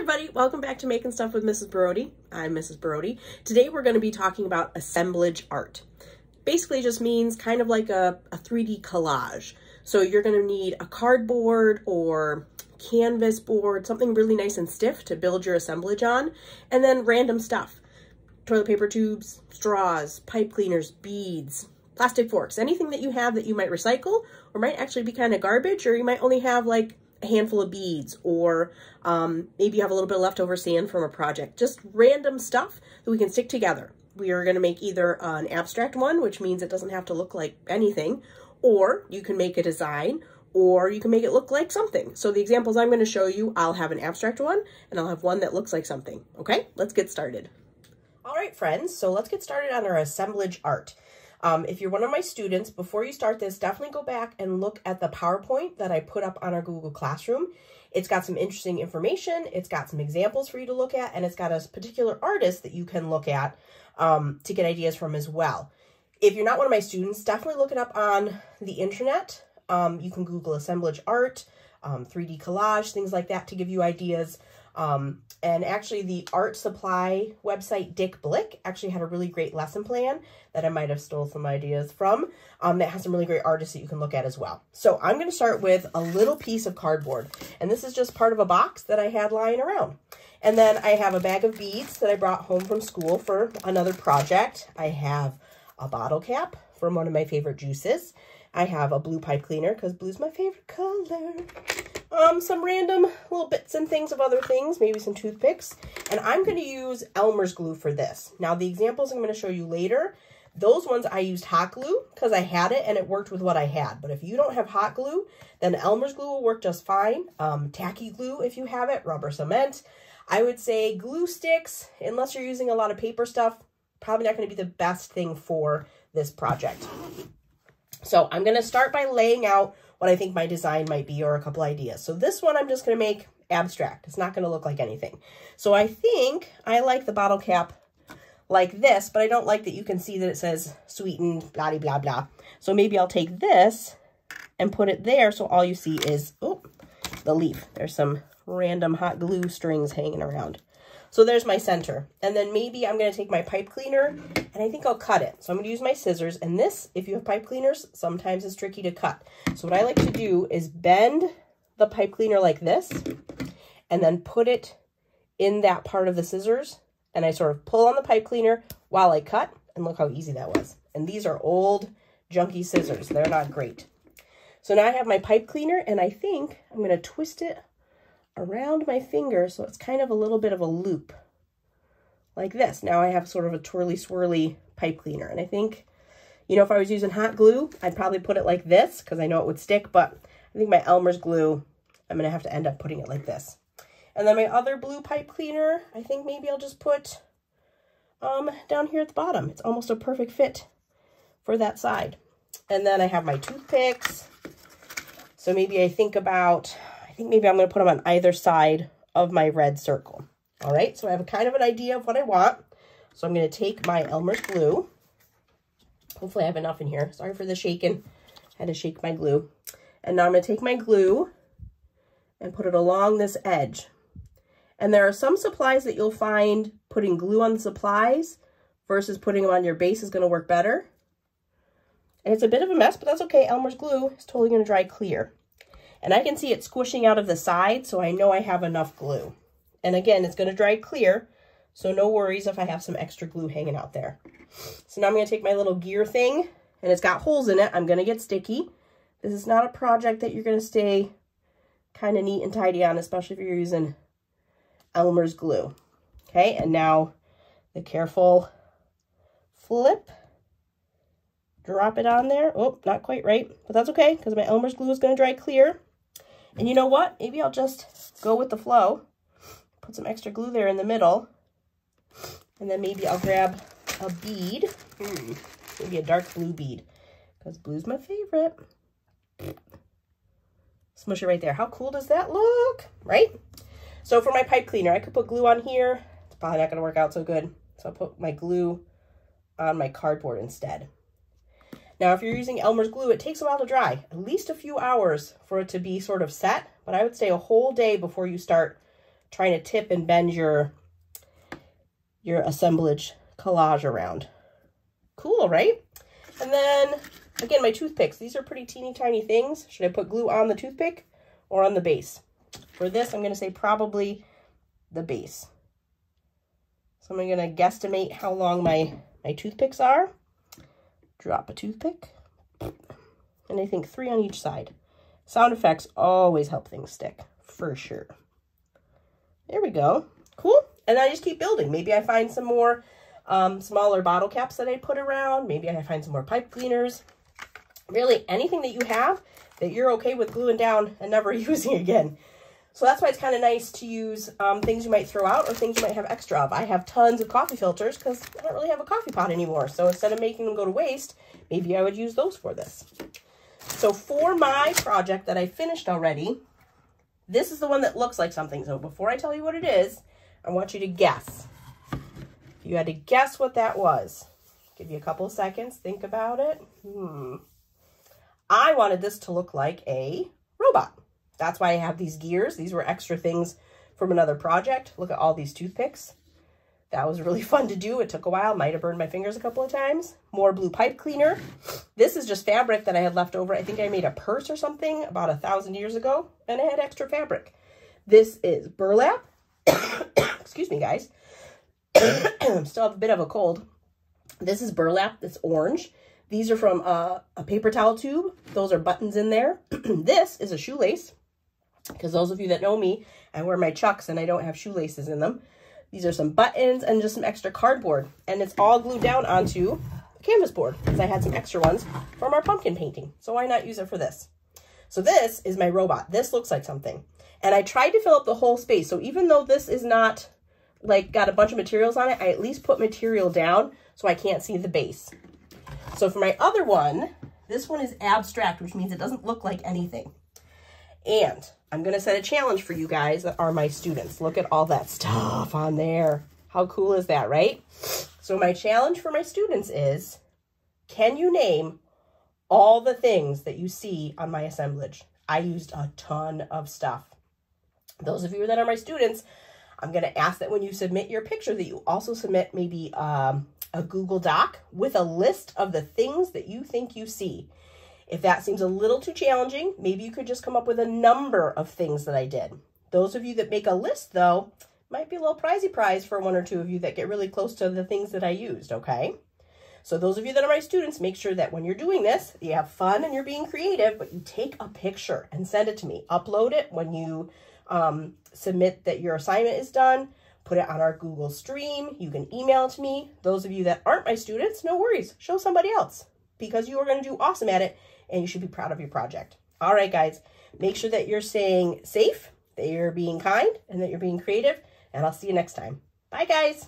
everybody, welcome back to Making Stuff with Mrs. Baroody. I'm Mrs. Baroody. Today we're going to be talking about assemblage art. Basically just means kind of like a 3D collage. So you're going to need a cardboard or canvas board, something really nice and stiff to build your assemblage on, and then random stuff. Toilet paper tubes, straws, pipe cleaners, beads, plastic forks, anything that you have that you might recycle or might actually be kind of garbage, or you might only have like a handful of beads, or maybe you have a little bit of leftover sand from a project. Just random stuff that we can stick together. We are going to make either an abstract one, which means it doesn't have to look like anything, or you can make a design, or you can make it look like something. So the examples I'm going to show you, I'll have an abstract one, and I'll have one that looks like something. Okay, let's get started. All right, friends, so let's get started on our assemblage art. If you're one of my students, before you start this, definitely go back and look at the PowerPoint that I put up on our Google Classroom. It's got some interesting information, it's got some examples for you to look at, and it's got a particular artist that you can look at to get ideas from as well. If you're not one of my students, definitely look it up on the internet. You can Google assemblage art, 3D collage, things like that to give you ideas. And actually the art supply website, Dick Blick, actually had a really great lesson plan that I might have stole some ideas from that has some really great artists that you can look at as well. So I'm going to start with a little piece of cardboard, and this is just part of a box that I had lying around. And then I have a bag of beads that I brought home from school for another project. I have a bottle cap from one of my favorite juices. I have a blue pipe cleaner because blue's my favorite color. Some random little bits and things of other things, maybe some toothpicks. And I'm going to use Elmer's glue for this. Now, the examples I'm going to show you later, those ones I used hot glue because I had it and it worked with what I had. But if you don't have hot glue, then Elmer's glue will work just fine. Tacky glue if you have it, rubber cement. I would say glue sticks, unless you're using a lot of paper stuff, probably not going to be the best thing for this project. So I'm going to start by laying out what I think my design might be, or a couple ideas. So this one I'm just going to make abstract. It's not going to look like anything. So I think I like the bottle cap like this, but I don't like that you can see that it says sweetened, blah, blah, blah. So maybe I'll take this and put it there so all you see is, oh, the leaf. There's some random hot glue strings hanging around. So there's my center. And then maybe I'm going to take my pipe cleaner and I think I'll cut it. So I'm going to use my scissors. And this, if you have pipe cleaners, sometimes it's tricky to cut. So what I like to do is bend the pipe cleaner like this and then put it in that part of the scissors. And I sort of pull on the pipe cleaner while I cut. And look how easy that was. And these are old, junky scissors. They're not great. So now I have my pipe cleaner and I think I'm going to twist it around my finger so it's kind of a little bit of a loop like this. Now I have sort of a twirly swirly pipe cleaner, and I think, you know, if I was using hot glue, I'd probably put it like this because I know it would stick, but I think my Elmer's glue, I'm going to have to end up putting it like this. And then my other blue pipe cleaner, I think maybe I'll just put down here at the bottom. It's almost a perfect fit for that side. And then I have my toothpicks. So maybe I think maybe I'm going to put them on either side of my red circle. All right, so I have a kind of an idea of what I want. So I'm going to take my Elmer's glue. Hopefully I have enough in here. Sorry for the shaking. I had to shake my glue. And now I'm going to take my glue and put it along this edge. And there are some supplies that you'll find putting glue on the supplies versus putting them on your base is going to work better. And it's a bit of a mess, but that's okay. Elmer's glue is totally going to dry clear. And I can see it squishing out of the side, so I know I have enough glue. And again, it's going to dry clear, so no worries if I have some extra glue hanging out there. So now I'm going to take my little gear thing, and it's got holes in it. I'm going to get sticky. This is not a project that you're going to stay kind of neat and tidy on, especially if you're using Elmer's glue. Okay, and now the careful flip. Drop it on there. Oh, not quite right, but that's okay because my Elmer's glue is going to dry clear. And you know what? Maybe I'll just go with the flow. Put some extra glue there in the middle. And then maybe I'll grab a bead. Maybe a dark blue bead because blue's my favorite. Smush it right there. How cool does that look? Right? So for my pipe cleaner, I could put glue on here. It's probably not going to work out so good. So I'll put my glue on my cardboard instead. Now, if you're using Elmer's glue, it takes a while to dry, at least a few hours for it to be sort of set, but I would say a whole day before you start trying to tip and bend your assemblage collage around. Cool, right? And then, again, my toothpicks. These are pretty teeny tiny things. Should I put glue on the toothpick or on the base? For this, I'm going to say probably the base. So I'm going to guesstimate how long my toothpicks are. Drop a toothpick. And I think 3 on each side. Sound effects always help things stick, for sure. There we go. Cool. And I just keep building. Maybe I find some more smaller bottle caps that I put around. Maybe I find some more pipe cleaners. Really, anything that you have that you're okay with gluing down and never using again. So that's why it's kind of nice to use things you might throw out or things you might have extra of. I have tons of coffee filters because I don't really have a coffee pot anymore. So instead of making them go to waste, maybe I would use those for this. So for my project that I finished already, this is the one that looks like something. So before I tell you what it is, I want you to guess. You had to guess what that was. Give you a couple of seconds. Think about it. I wanted this to look like a robot. That's why I have these gears. These were extra things from another project. Look at all these toothpicks. That was really fun to do. It took a while. Might have burned my fingers a couple of times. More blue pipe cleaner. This is just fabric that I had left over. I think I made a purse or something about 1,000 years ago, and I had extra fabric. This is burlap. Excuse me, guys. Still have a bit of a cold. This is burlap that's orange. These are from a paper towel tube. Those are buttons in there. This is a shoelace, because those of you that know me, I wear my Chucks and I don't have shoelaces in them. These are some buttons and just some extra cardboard. And it's all glued down onto a canvas board, because I had some extra ones from our pumpkin painting. So why not use it for this? So this is my robot. This looks like something. And I tried to fill up the whole space. So even though this is not like got a bunch of materials on it, I at least put material down so I can't see the base. So for my other one, this one is abstract, which means it doesn't look like anything. And I'm going to set a challenge for you guys that are my students. Look at all that stuff on there. How cool is that, right? So my challenge for my students is, can you name all the things that you see on my assemblage? I used a ton of stuff. Those of you that are my students, I'm going to ask that when you submit your picture that you also submit maybe a Google Doc with a list of the things that you think you see. If that seems a little too challenging, maybe you could just come up with a number of things that I did. Those of you that make a list, though, might be a little prizey prize for 1 or 2 of you that get really close to the things that I used, okay? So those of you that are my students, make sure that when you're doing this, you have fun and you're being creative, but you take a picture and send it to me. Upload it when you submit that your assignment is done. Put it on our Google Stream. You can email it to me. Those of you that aren't my students, no worries. Show somebody else, because you are going to do awesome at it and you should be proud of your project. All right, guys, make sure that you're staying safe, that you're being kind, and that you're being creative, and I'll see you next time. Bye, guys.